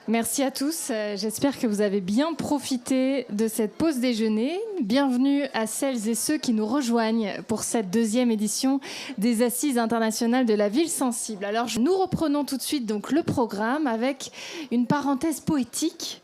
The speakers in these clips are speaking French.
Merci à tous. J'espère que vous avez bien profité de cette pause déjeuner. Bienvenue à celles et ceux qui nous rejoignent pour cette deuxième édition des Assises internationales de la ville sensible. Alors, nous reprenons tout de suite donc le programme avec une parenthèse poétique.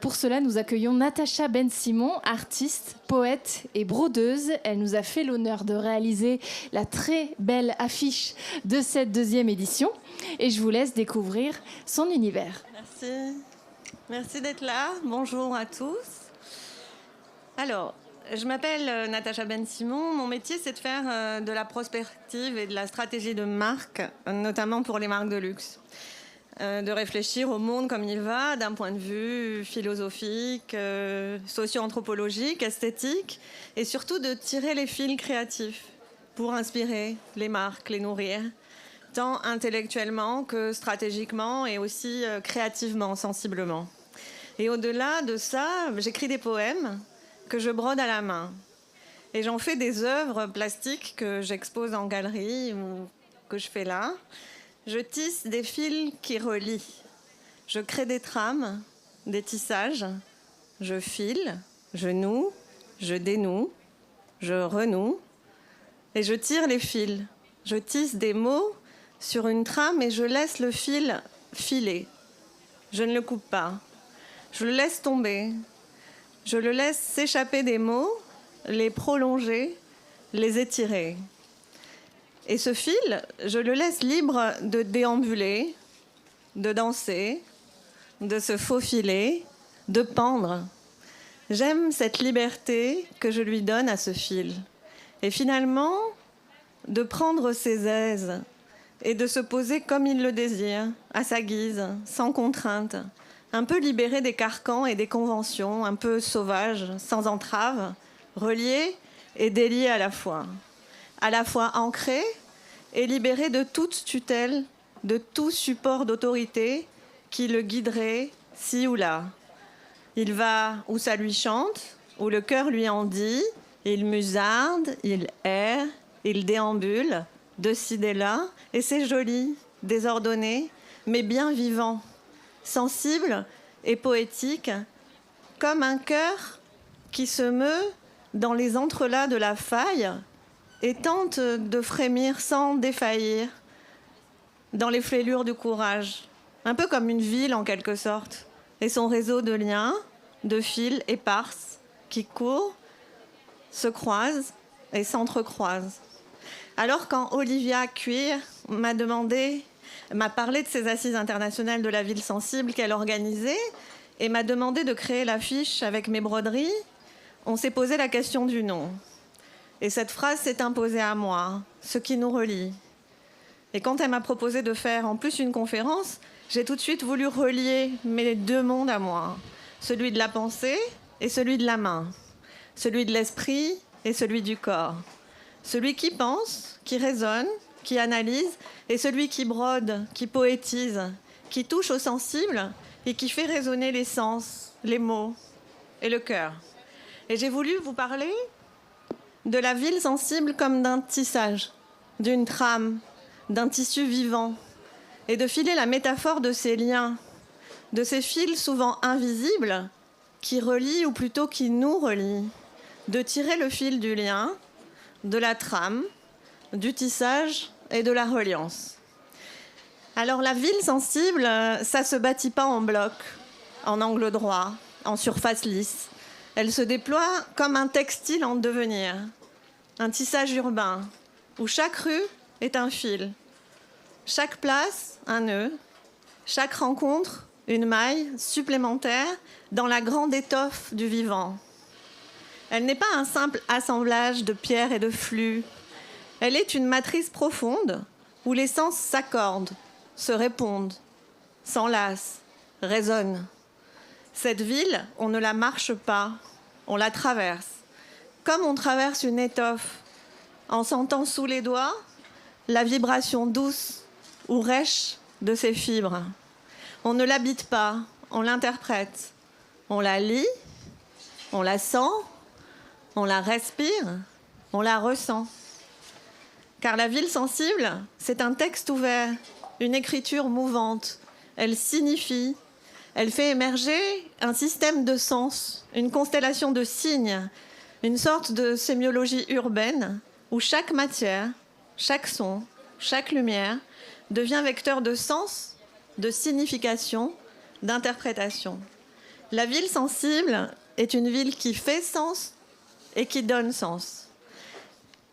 Pour cela, nous accueillons Natacha Ben-Simon, artiste, poète et brodeuse. Elle nous a fait l'honneur de réaliser la très belle affiche de cette deuxième édition. Et je vous laisse découvrir son univers. Merci. Merci d'être là. Bonjour à tous. Alors, je m'appelle Natacha Ben-Simon. Mon métier, c'est de faire de la prospective et de la stratégie de marque, notamment pour les marques de luxe. De réfléchir au monde comme il va, d'un point de vue philosophique, socio-anthropologique, esthétique, et surtout de tirer les fils créatifs pour inspirer les marques, les nourrir, tant intellectuellement que stratégiquement et aussi créativement, sensiblement. Et au-delà de ça, j'écris des poèmes que je brode à la main. Et j'en fais des œuvres plastiques que j'expose en galerie ou que je fais là. Je tisse des fils qui relient. Je crée des trames, des tissages. Je file, je noue, je dénoue, je renoue. Et je tire les fils. Je tisse des mots sur une trame et je laisse le fil filer. Je ne le coupe pas. Je le laisse tomber. Je le laisse s'échapper des mots, les prolonger, les étirer. Et ce fil, je le laisse libre de déambuler, de danser, de se faufiler, de pendre. J'aime cette liberté que je lui donne à ce fil. Et finalement, de prendre ses aises et de se poser comme il le désire, à sa guise, sans contrainte, un peu libéré des carcans et des conventions, un peu sauvage, sans entrave, relié et délié à la fois ancré et libéré de toute tutelle, de tout support d'autorité qui le guiderait ci ou là. Il va où ça lui chante, où le cœur lui en dit, il musarde, il erre, il déambule, de ci, de là, et c'est joli, désordonné, mais bien vivant, sensible et poétique, comme un cœur qui se meut dans les entrelacs de la faille et tente de frémir sans défaillir dans les fêlures du courage, un peu comme une ville en quelque sorte, et son réseau de liens, de fils éparses qui courent, se croisent et s'entrecroisent. Alors quand Olivia Cuir m'a parlé de ces assises internationales de la ville sensible qu'elle organisait et m'a demandé de créer l'affiche avec mes broderies, on s'est posé la question du nom. Et cette phrase s'est imposée à moi, ce qui nous relie. Et quand elle m'a proposé de faire en plus une conférence, j'ai tout de suite voulu relier mes deux mondes à moi, celui de la pensée et celui de la main, celui de l'esprit et celui du corps. Celui qui pense, qui raisonne, qui analyse, et celui qui brode, qui poétise, qui touche au sensible et qui fait résonner les sens, les mots et le cœur. Et j'ai voulu vous parler de la ville sensible comme d'un tissage, d'une trame, d'un tissu vivant, et de filer la métaphore de ces liens, de ces fils souvent invisibles qui relient ou plutôt qui nous relient, de tirer le fil du lien, de la trame, du tissage et de la reliance. Alors la ville sensible, ça se bâtit pas en bloc, en angle droit, en surface lisse. Elle se déploie comme un textile en devenir, un tissage urbain, où chaque rue est un fil, chaque place un nœud, chaque rencontre une maille supplémentaire dans la grande étoffe du vivant. Elle n'est pas un simple assemblage de pierres et de flux. Elle est une matrice profonde où les sens s'accordent, se répondent, s'enlacent, résonnent. Cette ville, on ne la marche pas, on la traverse. Comme on traverse une étoffe, en sentant sous les doigts la vibration douce ou rêche de ses fibres. On ne l'habite pas, on l'interprète. On la lit, on la sent, on la respire, on la ressent. Car la ville sensible, c'est un texte ouvert, une écriture mouvante. Elle signifie, Elle fait émerger un système de sens, une constellation de signes, une sorte de sémiologie urbaine où chaque matière, chaque son, chaque lumière devient vecteur de sens, de signification, d'interprétation. La ville sensible est une ville qui fait sens et qui donne sens.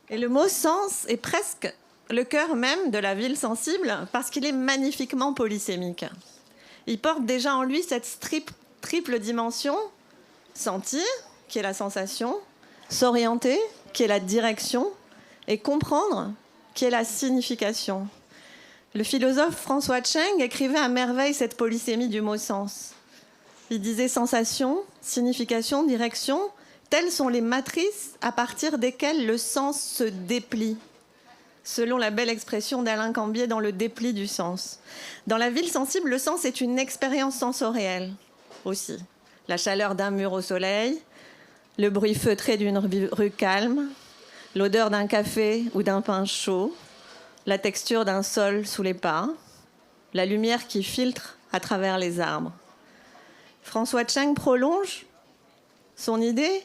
Et le mot sens est presque le cœur même de la ville sensible parce qu'il est magnifiquement polysémique. Il porte déjà en lui cette triple dimension: sentir, qui est la sensation, s'orienter, qui est la direction, et comprendre, qui est la signification. Le philosophe François Cheng écrivait à merveille cette polysémie du mot sens. Il disait sensation, signification, direction, telles sont les matrices à partir desquelles le sens se déplie, selon la belle expression d'Alain Cambier dans Le dépli du sens. Dans la ville sensible, le sens est une expérience sensorielle aussi. La chaleur d'un mur au soleil, le bruit feutré d'une rue calme, l'odeur d'un café ou d'un pain chaud, la texture d'un sol sous les pas, la lumière qui filtre à travers les arbres. François Cheng prolonge son idée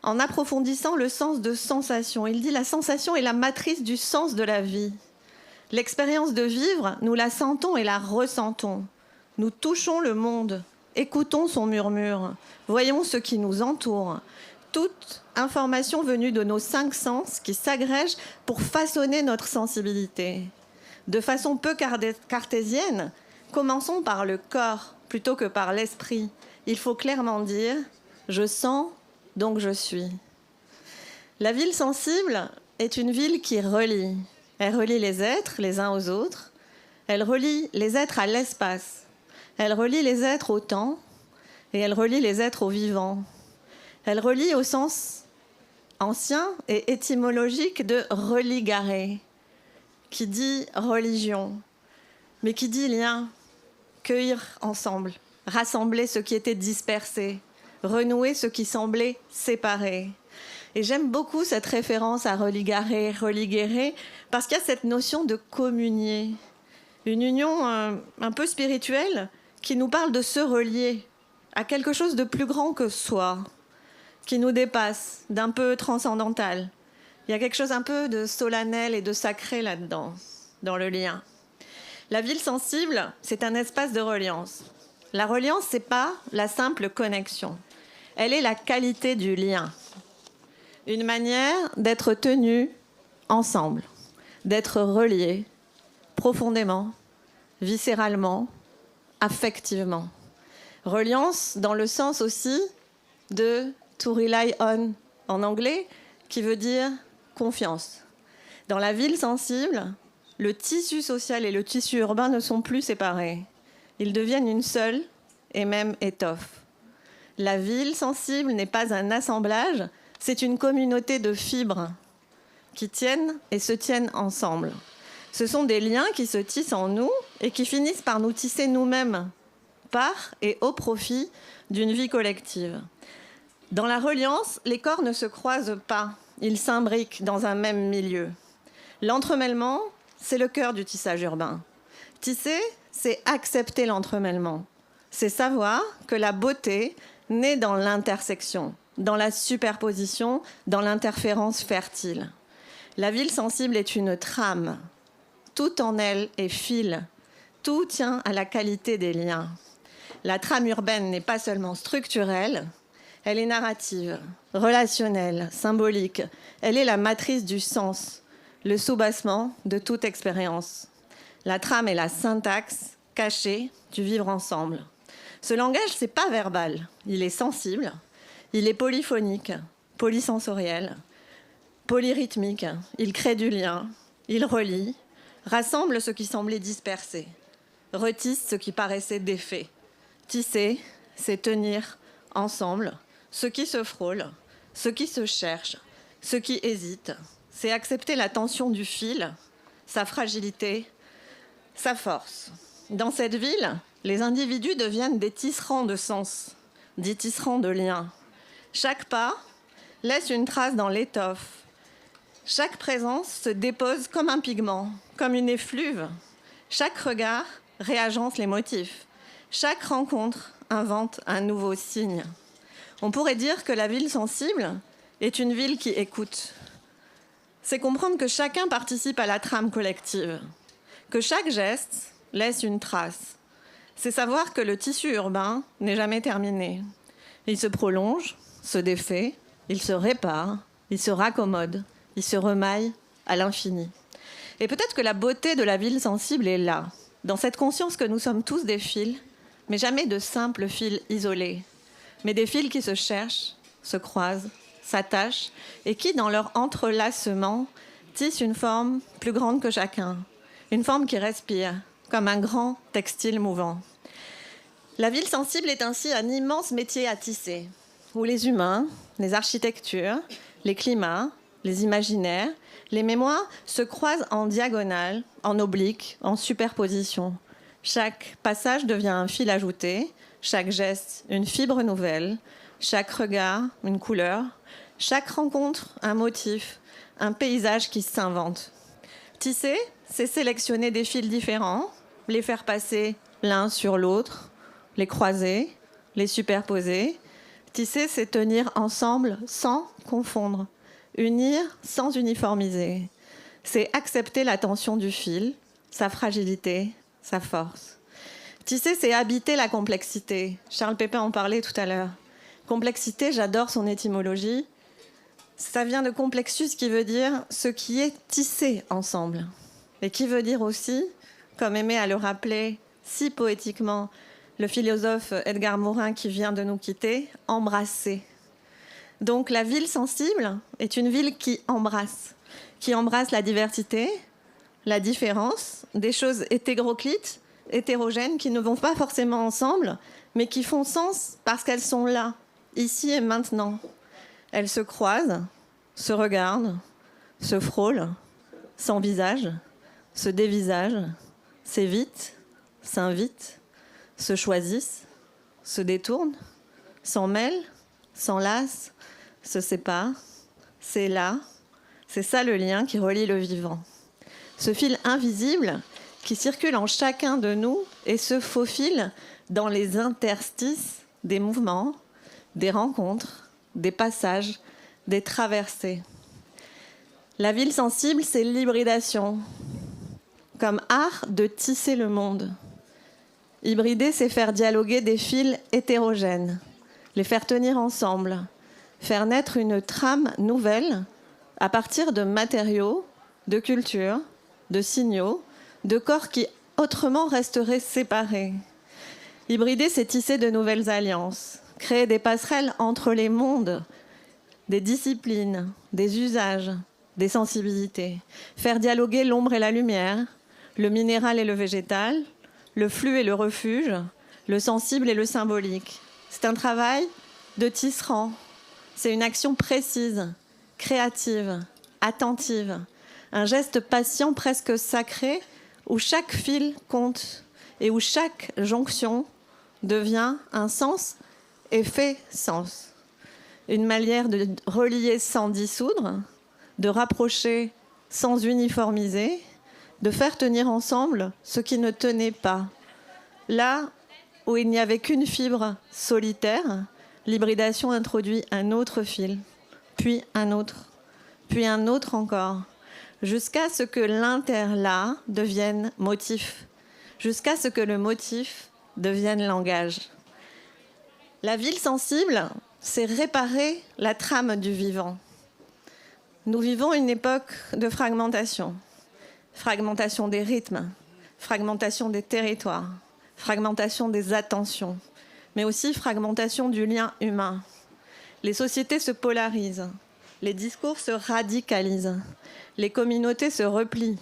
en approfondissant le sens de sensation. Il dit: la sensation est la matrice du sens de la vie. L'expérience de vivre, nous la sentons et la ressentons. Nous touchons le monde, écoutons son murmure, voyons ce qui nous entoure. Toute information venue de nos 5 sens qui s'agrègent pour façonner notre sensibilité. De façon peu cartésienne, commençons par le corps plutôt que par l'esprit. Il faut clairement dire: je sens, donc je suis. La ville sensible est une ville qui relie. Elle relie les êtres les uns aux autres. Elle relie les êtres à l'espace. Elle relie les êtres au temps. Et elle relie les êtres au vivant. Elle relie au sens ancien et étymologique de religare, qui dit religion, mais qui dit lien, cueillir ensemble, rassembler ce qui était dispersé, renouer ce qui semblait séparé. Et j'aime beaucoup cette référence à religare, religuere, parce qu'il y a cette notion de communier, une union un peu spirituelle qui nous parle de se relier à quelque chose de plus grand que soi, qui nous dépasse, d'un peu transcendantal. Il y a quelque chose un peu de solennel et de sacré là-dedans, dans le lien. La ville sensible, c'est un espace de reliance. La reliance, ce n'est pas la simple connexion. Elle est la qualité du lien. Une manière d'être tenu ensemble, d'être reliés profondément, viscéralement, affectivement. Reliance dans le sens aussi de to rely on en anglais, qui veut dire confiance. Dans la ville sensible, le tissu social et le tissu urbain ne sont plus séparés. Ils deviennent une seule et même étoffe. La ville sensible n'est pas un assemblage, c'est une communauté de fibres qui tiennent et se tiennent ensemble. Ce sont des liens qui se tissent en nous et qui finissent par nous tisser nous-mêmes, par et au profit d'une vie collective. Dans la reliance, les corps ne se croisent pas, ils s'imbriquent dans un même milieu. L'entremêlement, c'est le cœur du tissage urbain. Tisser, c'est accepter l'entremêlement. C'est savoir que la beauté naît dans l'intersection, dans la superposition, dans l'interférence fertile. La ville sensible est une trame. Tout en elle est fil. Tout tient à la qualité des liens. La trame urbaine n'est pas seulement structurelle, elle est narrative, relationnelle, symbolique. Elle est la matrice du sens, le soubassement de toute expérience. La trame est la syntaxe cachée du vivre ensemble. Ce langage, ce n'est pas verbal, il est sensible, il est polyphonique, polysensoriel, polyrythmique. Il crée du lien, il relie, rassemble ce qui semblait dispersé, retisse ce qui paraissait défait. Tisser, c'est tenir ensemble ce qui se frôle, ce qui se cherche, ce qui hésite. C'est accepter la tension du fil, sa fragilité, sa force. Dans cette ville, les individus deviennent des tisserands de sens, des tisserands de liens. Chaque pas laisse une trace dans l'étoffe. Chaque présence se dépose comme un pigment, comme une effluve. Chaque regard réagence les motifs. Chaque rencontre invente un nouveau signe. On pourrait dire que la ville sensible est une ville qui écoute. C'est comprendre que chacun participe à la trame collective, que chaque geste laisse une trace. C'est savoir que le tissu urbain n'est jamais terminé. Il se prolonge, se défait, il se répare, il se raccommode, il se remaille à l'infini. Et peut-être que la beauté de la ville sensible est là, dans cette conscience que nous sommes tous des fils, mais jamais de simples fils isolés, mais des fils qui se cherchent, se croisent, s'attachent, et qui, dans leur entrelacement, tissent une forme plus grande que chacun, une forme qui respire, comme un grand textile mouvant. La ville sensible est ainsi un immense métier à tisser, où les humains, les architectures, les climats, les imaginaires, les mémoires se croisent en diagonale, en oblique, en superposition. Chaque passage devient un fil ajouté, chaque geste une fibre nouvelle, chaque regard une couleur, chaque rencontre un motif, un paysage qui s'invente. Tisser, c'est sélectionner des fils différents, les faire passer l'un sur l'autre, les croiser, les superposer. Tisser, c'est tenir ensemble sans confondre, unir sans uniformiser. C'est accepter la tension du fil, sa fragilité, sa force. Tisser, c'est habiter la complexité. Charles Pépin en parlait tout à l'heure. Complexité, j'adore son étymologie. Ça vient de complexus qui veut dire ce qui est tissé ensemble. Et qui veut dire aussi, comme aimait à le rappeler si poétiquement le philosophe Edgar Morin qui vient de nous quitter, embrasser. Donc la ville sensible est une ville qui embrasse la diversité, la différence, des choses hétéroclites, hétérogènes, qui ne vont pas forcément ensemble, mais qui font sens parce qu'elles sont là, ici et maintenant. Elles se croisent, se regardent, se frôlent, s'envisagent, se dévisagent, s'évitent, s'invitent, se choisissent, se détournent, s'en mêlent, s'enlacent, se séparent. C'est là, c'est ça le lien qui relie le vivant. Ce fil invisible qui circule en chacun de nous et se faufile dans les interstices des mouvements, des rencontres, des passages, des traversées. La ville sensible, c'est l'hybridation, comme art de tisser le monde. Hybrider, c'est faire dialoguer des fils hétérogènes, les faire tenir ensemble, faire naître une trame nouvelle à partir de matériaux, de cultures, de signaux, de corps qui autrement resteraient séparés. Hybrider, c'est tisser de nouvelles alliances, créer des passerelles entre les mondes, des disciplines, des usages, des sensibilités, faire dialoguer l'ombre et la lumière, le minéral et le végétal, le flux et le refuge, le sensible et le symbolique. C'est un travail de tisserand. C'est une action précise, créative, attentive, un geste patient presque sacré où chaque fil compte et où chaque jonction devient un sens et fait sens. Une manière de relier sans dissoudre, de rapprocher sans uniformiser, de faire tenir ensemble ce qui ne tenait pas. Là où il n'y avait qu'une fibre solitaire, l'hybridation introduit un autre fil, puis un autre encore, jusqu'à ce que l'interlac devienne motif, jusqu'à ce que le motif devienne langage. La ville sensible, c'est réparer la trame du vivant. Nous vivons une époque de fragmentation. Fragmentation des rythmes, fragmentation des territoires, fragmentation des attentions, mais aussi fragmentation du lien humain. Les sociétés se polarisent, les discours se radicalisent, les communautés se replient,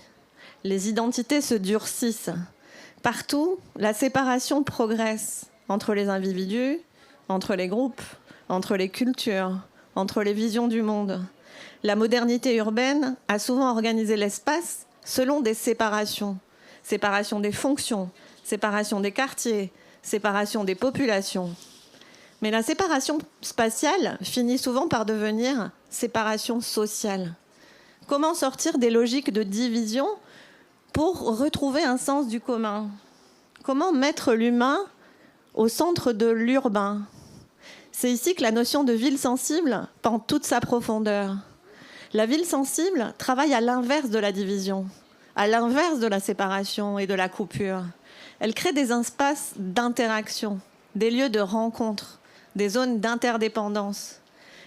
les identités se durcissent. Partout, la séparation progresse entre les individus, entre les groupes, entre les cultures, entre les visions du monde. La modernité urbaine a souvent organisé l'espace selon des séparations. Séparation des fonctions, séparation des quartiers, séparation des populations. Mais la séparation spatiale finit souvent par devenir séparation sociale. Comment sortir des logiques de division pour retrouver un sens du commun ? Comment mettre l'humain au centre de l'urbain. C'est ici que la notion de ville sensible prend toute sa profondeur. La ville sensible travaille à l'inverse de la division, à l'inverse de la séparation et de la coupure. Elle crée des espaces d'interaction, des lieux de rencontre, des zones d'interdépendance.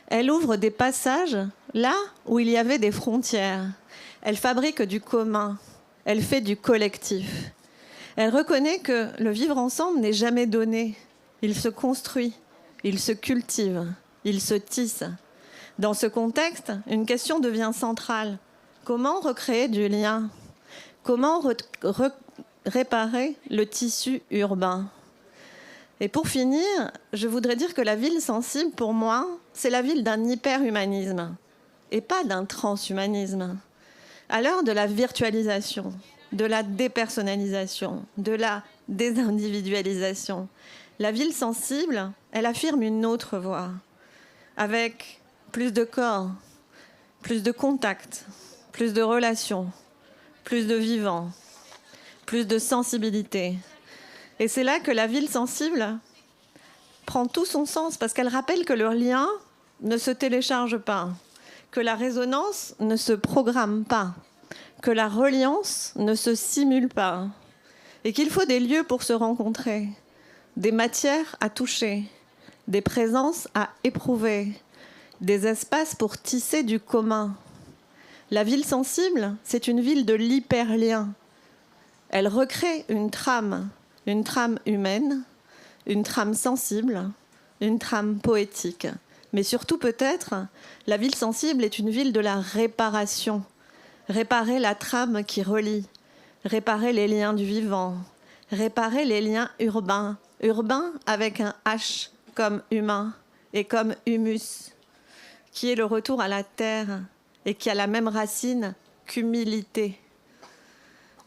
Elle ouvre des passages là où il y avait des frontières. Elle fabrique du commun. Elle fait du collectif. Elle reconnaît que le vivre ensemble n'est jamais donné. Il se construit, il se cultive, il se tisse. Dans ce contexte, une question devient centrale. Comment recréer du lien? Comment réparer le tissu urbain? Et pour finir, je voudrais dire que la ville sensible, pour moi, c'est la ville d'un hyperhumanisme et pas d'un transhumanisme. À l'heure de la virtualisation, de la dépersonnalisation, de la désindividualisation, la ville sensible, elle affirme une autre voie, avec plus de corps, plus de contact, plus de relations, plus de vivants, plus de sensibilité. Et c'est là que la ville sensible prend tout son sens, parce qu'elle rappelle que le lien ne se télécharge pas, que la résonance ne se programme pas, que la reliance ne se simule pas, et qu'il faut des lieux pour se rencontrer, des matières à toucher, des présences à éprouver, des espaces pour tisser du commun. La ville sensible, c'est une ville de l'hyperlien. Elle recrée une trame humaine, une trame sensible, une trame poétique. Mais surtout peut-être, la ville sensible est une ville de la réparation. Réparer la trame qui relie, réparer les liens du vivant, réparer les liens urbains. Urbain avec un H comme humain et comme humus, qui est le retour à la terre et qui a la même racine qu'humilité.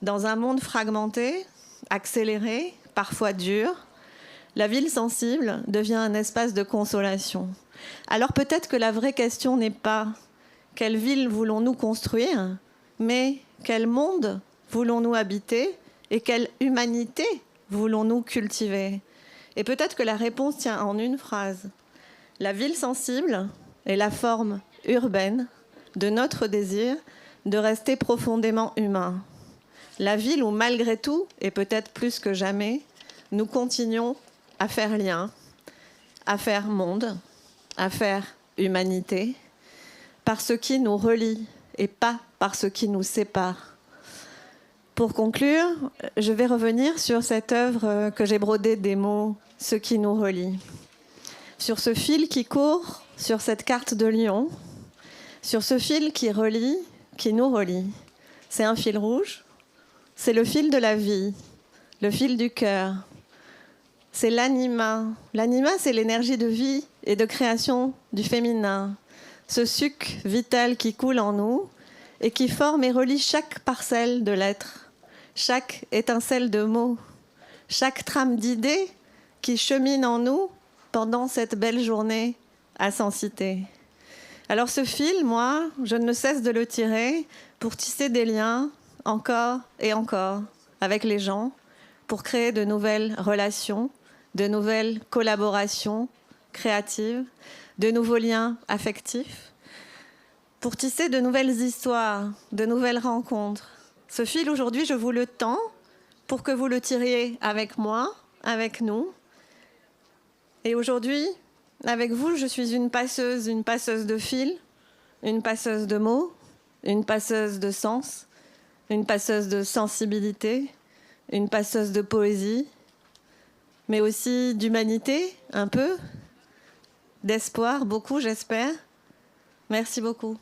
Dans un monde fragmenté, accéléré, parfois dur, la ville sensible devient un espace de consolation. Alors peut-être que la vraie question n'est pas quelle ville voulons-nous construire, mais quel monde voulons-nous habiter et quelle humanité voulons-nous cultiver? Et peut-être que la réponse tient en une phrase. La ville sensible est la forme urbaine de notre désir de rester profondément humain. La ville où, malgré tout, et peut-être plus que jamais, nous continuons à faire lien, à faire monde, à faire humanité, par ce qui nous relie et pas par ce qui nous sépare. Pour conclure, je vais revenir sur cette œuvre que j'ai brodée des mots « ce qui nous relie ». Sur ce fil qui court sur cette carte de Lyon, sur ce fil qui relie, qui nous relie. C'est un fil rouge, c'est le fil de la vie, le fil du cœur. C'est l'anima. L'anima, c'est l'énergie de vie et de création du féminin. Ce suc vital qui coule en nous et qui forme et relie chaque parcelle de l'être, chaque étincelle de mots, chaque trame d'idées qui chemine en nous pendant cette belle journée à Sensité. Alors ce fil, moi, je ne cesse de le tirer pour tisser des liens encore et encore avec les gens, pour créer de nouvelles relations, de nouvelles collaborations créatives, de nouveaux liens affectifs, pour tisser de nouvelles histoires, de nouvelles rencontres. Ce fil, aujourd'hui, je vous le tends pour que vous le tiriez avec moi, avec nous. Et aujourd'hui, avec vous, je suis une passeuse de fil, une passeuse de mots, une passeuse de sens, une passeuse de sensibilité, une passeuse de poésie, mais aussi d'humanité, un peu, d'espoir, beaucoup, j'espère. Merci beaucoup.